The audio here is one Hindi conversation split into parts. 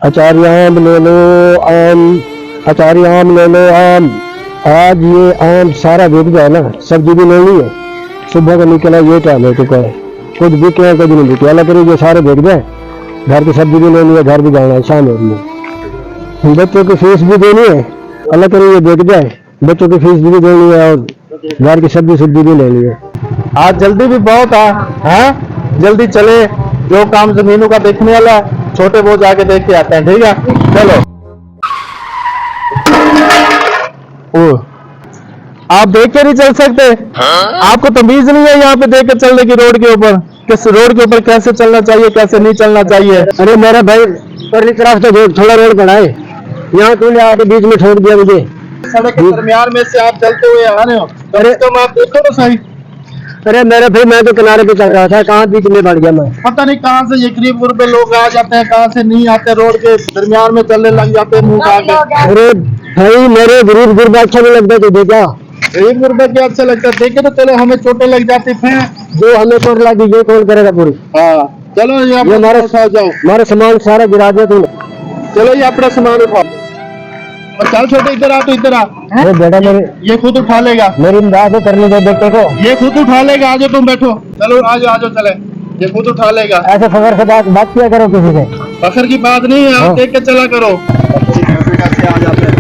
अचारी आम ले लो आम, अचारी आम ले लो आम। आज ये आम सारा बिक जाए ना, सब्जी भी लेनी है, सुबह का निकला ये टाइम हो चुका है, कुछ बिके हैं कुछ नहीं बिके, अल्लाह करे ये सारे बिक जाए। घर की सब्जी भी लेनी है, घर भी जाना है, शाम हो रही है, बच्चों की फीस भी देनी है, अल्लाह करे ये बिक जाए, बच्चों की फीस भी देनी है और घर की सब्जी भी लेनी है। आज जल्दी भी बहुत है, जल्दी चले, जो काम जमीनों का देखने वाला है छोटे वो जाके देख के आते हैं, ठीक है चलो। ओ, आप देख के नहीं चल सकते? आपको तमीज नहीं है यहाँ पे देख के चलने की? रोड के ऊपर किस रोड के ऊपर कैसे चलना चाहिए कैसे नहीं चलना चाहिए? अरे मेरा भाई परली तरफ तो थोड़ा रोड बढ़ाए, यहाँ तूने आके बीच में छोड़ दिया मुझे। सड़क के दरमियान में से आप चलते हुए आ रहे हो, अरे तो आप देखो तो सही। अरे मेरे भाई मैं तो किनारे पे चल रहा था, कहाँ बीच में बढ़ गया मैं? पता नहीं कहाँ से ये गरीब गुरबे लोग आ जाते हैं, कहाँ से नहीं आते, रोड के दरमियान में चलने लग जाते हैं मुंह आगे। अरे भाई मेरे गरीब गुरबा अच्छा नहीं लगता तुझे क्या? गरीब गुरबे क्या अच्छा लगता है? देखे तो चलो हमें चोटें लग जाती फिर जो हमें चोट लगी ये कौन करेगा पूरी? हाँ चलो ये हमारा उठाओ जाओ, हमारा सामान सारा गिरा दिया तूने। चलो ये अपना सामान उठाओ और चल छोटे इधर आ, तो इधर आ। अरे बेटा मेरे ये खुद उठा लेगा, मेरी इमदाद तो करने दो बेटे को। ये खुद उठा लेगा, आ जाओ तुम बैठो, चलो आ जाओ चले, ये खुद उठा लेगा। ऐसे फखर से बात किया करो किसी से। फखर की बात नहीं है, आप देख के चला करो। कैसे आ जाते हैं?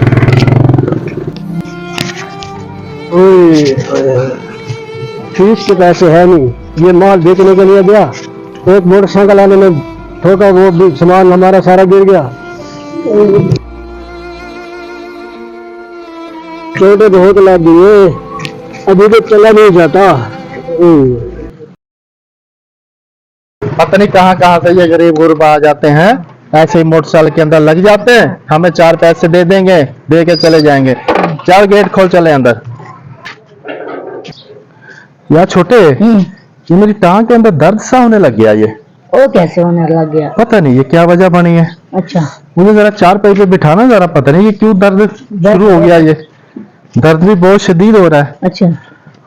फीस के पैसे है नहीं, ये माल बेचने के लिए गया, एक मोटरसाइकिल वाले ने ठोका, वो भी सामान हमारा सारा गिर गया, चोटें बहुत लग गई, अभी तो चला नहीं जाता। पता नहीं कहाँ कहाँ से ये गरीब गुरबा आ जाते हैं, ऐसे ही मोटरसाइकिल के अंदर लग जाते हैं, हमें 4 पैसे दे देंगे, दे के चले जाएंगे। चल गेट खोल, चले अंदर। यार छोटे, ये मेरी टांग के अंदर दर्द सा होने लग गया, ये वो कैसे होने लग गया? पता नहीं ये क्या वजह बनी है। अच्छा, मुझे जरा 4 पाई पे बिठाना जरा, पता नहीं ये क्यों दर्द शुरू हो गया, ये दर्द भी बहुत शदीद हो रहा है। अच्छा,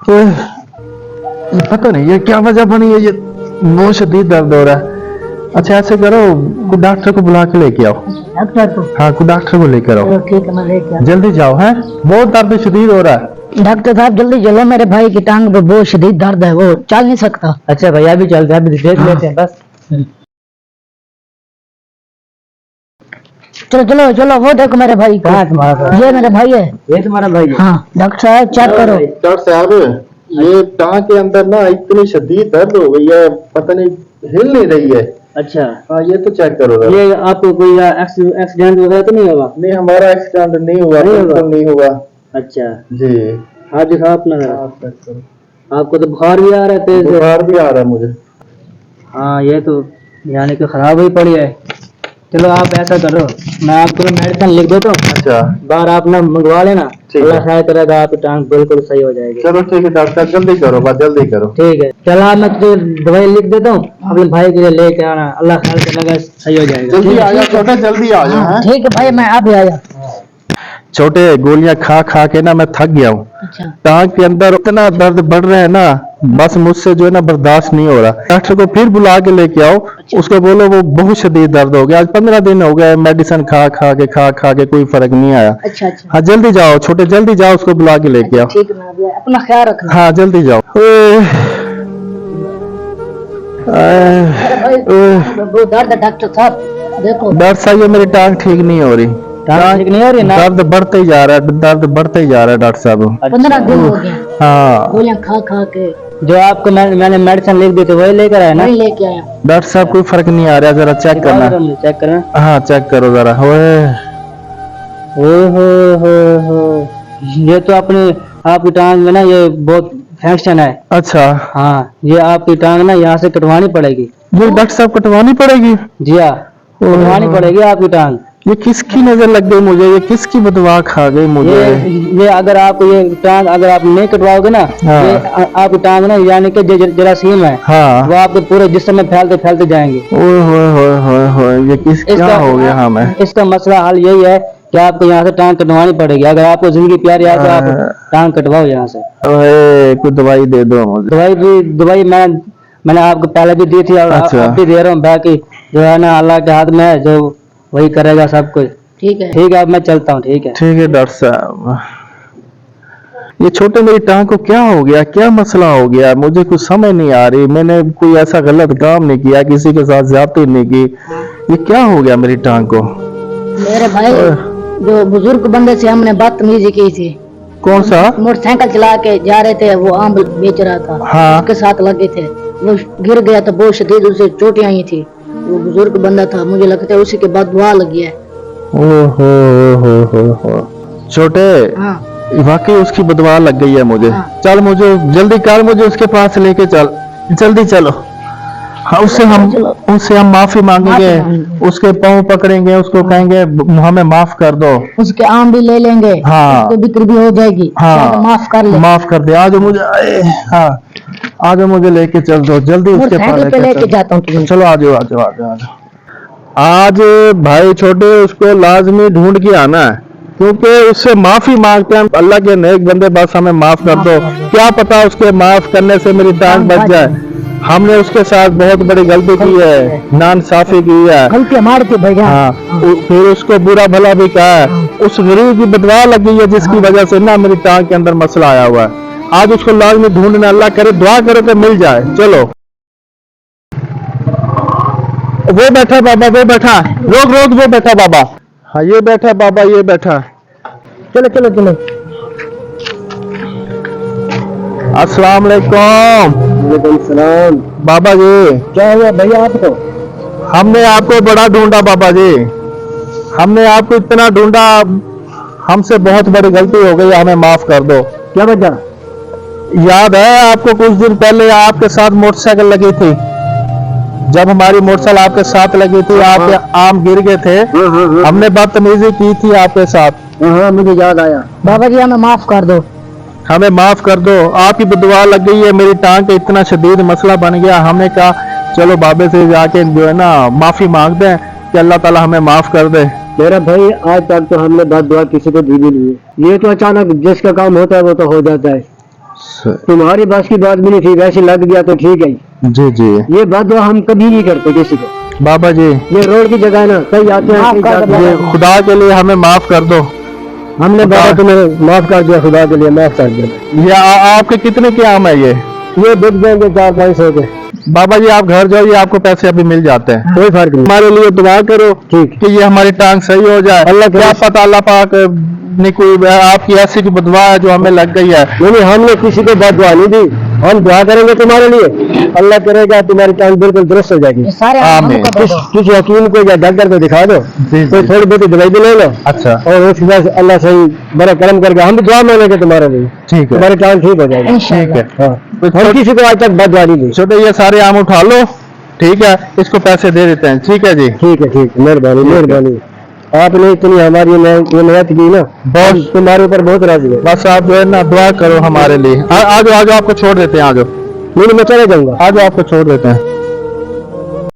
तो ये पता नहीं ये क्या वजह बनी है, ये बहुत शदीद दर्द हो रहा है। अच्छा ऐसे करो, कोई डॉक्टर को बुला के लेके आओ। डॉक्टर को? हाँ कोई डॉक्टर को लेकर आओ, चलो ठीक है, मैं लेके आता जल्दी जाओ, है बहुत दर्द शदीद हो रहा है। हूं। डॉक्टर साहब जल्दी चलो, मेरे भाई की टांग पे बहुत शदीद दर्द है, वो चल नहीं सकता। अच्छा भैया भी चलते हैं, देख लेते हैं बस। चलो चलो चलो, वो देखो मेरे भाई को। कहाँ तुम्हारा भाई? ये मेरे भाई है। ये तुम्हारा भाई है? हाँ डॉक्टर साहब चेक करो। डॉक्टर साहब ये टांग के अंदर ना इतनी शदीद दर्द हो गई है, पता नहीं हिल नहीं रही है। अच्छा, हाँ ये तो चेक करो जरा। ये आपको कोई एक्सीडेंट वगैरह तो नहीं होगा? नहीं हमारा एक्सीडेंट नहीं हुआ, नहीं होगा? बिल्कुल नहीं हुआ अच्छा जी। हाथ दिखाओ अपना जरा। आप चेक करो। आपको तो बुखार भी आ रहा है तेज? बुखार भी आ रहा है मुझे। हाँ ये तो यानी कि खराब ही पड़ी है। चलो आप ऐसा करो, मैं आपको मेडिसिन लिख देता हूँ, अच्छा बाहर आप ना मंगवा लेना, ठीक है। अल्लाह शायद करेगा आपकी टांग बिल्कुल सही हो जाएगी। चलो ठीक है डॉक्टर, जल्दी करो बस, जल्दी करो। ठीक है, चलो आप मैं तुझे दवाई लिख देता हूँ, अपने भाई के लिए लेके आना, अल्लाह ख्याल करेगा सही हो जाएगा। जल्दी आ जाओ छोटे, जल्दी आ जाओ। हैं? ठीक है भाई, मैं अभी आया। छोटे गोलियां खा खा के ना मैं थक गया हूँ, अच्छा, टांग के अंदर इतना दर्द बढ़ रहा है ना, बस मुझसे जो है ना बर्दाश्त नहीं हो रहा। डॉक्टर को फिर बुला के लेके आओ, उसको बोलो वो बहुत शदीद दर्द हो गया, आज 15 दिन हो गए मेडिसिन खा खा के कोई फर्क नहीं आया। अच्छा अच्छा, हाँ जल्दी जाओ छोटे, जल्दी जाओ, उसको बुला के लेके आओ। ठीक है, मैं अभी आया। अपना ख्याल रखना। हाँ जल्दी जाओ। मेरे भाई बहुत दर्द है डॉक्टर साहब, देखो। डॉक्टर साहब ये मेरी टांग ठीक नहीं हो रही, टांग ठीक नहीं हो रही ना? दर्द बढ़ते ही जा रहा है, दर्द बढ़ते ही जा रहा है डॉक्टर साहब। 15 दिन हो गए हाँ गोलियां खा खा के। जो आपको मैंने मेडिसिन लिख दी थी वही लेकर आया ना? नहीं लेके आया। डॉक्टर साहब कोई फर्क नहीं आ रहा, जरा चेक करना। चेक करना। हाँ चेक करो जरा। हो ये तो आपकी टांग में ना ये बहुत फैक्शन है। अच्छा हाँ, ये आपकी टांग ना यहाँ से कटवानी पड़ेगी। ये डॉक्टर साहब कटवानी पड़ेगी? जी हाँ, कटवानी पड़ेगी आपकी टांग। ये किसकी नजर लग गई मुझे, ये किसकी बदवा खा गई मुझे? ये अगर आप ये टांग अगर आप नहीं कटवाओगे ना, हाँ। ये आपकी टांग ना यानी कि जो जरासीम है हाँ वो आपके पूरे जिस्म में फैलते फैलते जाएंगे। ओए ये क्या हो गया हमें? इसका मसला हल यही है कि आपको यहाँ से टांग कटवानी पड़ेगी। अगर आपको जिंदगी प्यारी है तो आप टांग कटवाओ यहाँ से। कोई दवाई दे दो मुझे। दवाई मैंने आपको पहले भी दी थी और अच्छा। अब भी दे रहा हूँ, बाकी जो है ना अल्लाह के हाथ में है, जो वही करेगा सब कुछ। ठीक है। ठीक है, अब मैं चलता हूँ। ठीक है। ठीक है डॉक्टर साहब। ये छोटे मेरी टांग को क्या हो गया, क्या मसला हो गया, मुझे कुछ समझ नहीं आ रही। मैंने कोई ऐसा गलत काम नहीं किया, किसी के साथ ज्यादती नहीं की। ये क्या हो गया मेरी टांग को? मेरे भाई जो बुजुर्ग बंदे से हमने बदतमीजी की थी। कौन सा? मोटरसाइकिल चला के जा रहे थे, वो आम बेच रहा था। हाँ। उसके साथ लगे थे, वो गिर गया तो बहुत शदीद उसे चोटें आई थी। वो बुजुर्ग बंदा था, मुझे लगता है उसी के बाद दुआ लगी है। हो छोटे, हाँ। वाकई उसकी बदवा लग गई है मुझे। हाँ। चल मुझे जल्दी कर, मुझे उसके पास लेके चल, जल्दी चलो। हाँ, उससे हम माफी मांगेंगे, उसके पाँव पकड़ेंगे, उसको कहेंगे हमें माफ कर दो। उसके आम भी ले लेंगे। हाँ। उसकी बिक्री भी हो जाएगी। हाँ, माफ कर ले। माफ कर दे। आज मुझे हाँ, आज मुझे लेके चल दो जल्दी उसके पास मोटरसाइकिल पे लेके चल। जाता हूँ तुम्हें। चलो आ जाओ, आ जाओ, आ जाओ, आ जाओ। आज भाई छोटे उसको लाजमी ढूंढ के आना है, क्योंकि उससे माफी मांगते हैं। अल्लाह के नेक बंदे, बस हमें माफ कर दो। क्या पता उसके माफ करने से मेरी टांग बच जाए। हमने उसके साथ बहुत बड़ी गलती की है, नाइंसाफी की है। गलती हमारी थी भैया। हाँ, फिर उसको बुरा भला भी कहा है। उस गरीब की बदवा लग गई है, जिसकी वजह से ना मेरी टांग के अंदर मसला आया हुआ है। आज उसको लाजमी ढूंढना, अल्लाह करे, दुआ करो कि मिल जाए। चलो वो बैठा बाबा, वो बैठा, रोक रोक, वो बैठा बाबा। हाँ, ये बैठा बाबा, ये बैठा। चलो चलो चलो। अस्सलाम वालेकुम। वालेकुम सलाम। बाबा जी, क्या हुआ भैया आपको? हमने आपको बड़ा ढूंढा बाबा जी, हमने आपको इतना ढूंढा, हमसे बहुत बड़ी गलती हो गई, हमें माफ कर दो। क्या वजह? याद है आपको कुछ दिन पहले आपके साथ मोटरसाइकिल लगी थी? जब हमारी मोटरसाइकिल आपके साथ लगी थी, आपके आम गिर गए थे, हमने बदतमीजी की थी आपके साथ। हाँ, मुझे याद आया। बाबा जी हमें माफ कर दो। हमें माफ कर दो, आपकी बदुआ लग गई है, मेरी टांग का इतना शदीद मसला बन गया। हमने कहा चलो बाबे से जाके जो है ना माफी मांगते हैं कि अल्लाह ताला हमें माफ कर दे। मेरा भाई, आज तक तो हमने बात दुआ किसी को दी भी नहीं है। ये तो अचानक जिसका काम होता है वो तो हो जाता है। तुम्हारी बस की बात भी नहीं थी, वैसे लग गया तो ठीक है। जी जी ये बात दुआ हम कभी नहीं करते किसी को। बाबा जी, ये रोड की जगह है ना, कई आते हैं, कई जाते ये हैं। खुदा के लिए हमें माफ कर दो। हमने बाबा तुम्हें माफ कर दिया, खुदा के लिए माफ कर दिया। ये आपके कितने के आम है ये बिक जाएंगे 400-500 के। बाबा जी आप घर जाओ, ये आपको पैसे अभी मिल जाते हैं। कोई फर्क नहीं। हमारे लिए दुआ करो ठीक। कि ये हमारी टांग सही हो जाए। अल्लाह क्या पता अल्लाह पाक ने कोई आपकी ऐसी की बदवा है जो हमें लग गई है। नहीं, हमने किसी को बात दुआ नहीं दी। हम दुआ करेंगे तुम्हारे लिए, अल्लाह करेगा तुम्हारी टांग बिल्कुल दुरुस्त हो जाएगी। ये सारे आमीन। किसी हकीम को या डॉक्टर को दिखा दो, जी, कोई जी। थोड़ी बहुत दवाई भी ले लो, अच्छा, और उसके बाद अल्लाह सही बड़ा कर्म करके हम भी दुआ मांगेंगे तुम्हारे लिए, ठीक है, तुम्हारी टांग ठीक हो जाएगी। ठीक है। हाँ, हम किसी को आज तक बात दुआ नहीं दी। छोटे ये सारे आम उठा लो, ठीक है, इसको पैसे दे देते हैं। ठीक है जी, ठीक है, ठीक है, मेहरबानी मेहरबानी। आपने इतनी हमारी मदद की ना, बहुत तुम्हारे ऊपर बहुत राजी है। बस आप जो है ना दुआ करो हमारे लिए। आ जाओ, आ जाओ, आपको छोड़ देते हैं। आ जाओ, नहीं, मैं चले जाऊंगा। आ जाओ, आपको छोड़ देते हैं।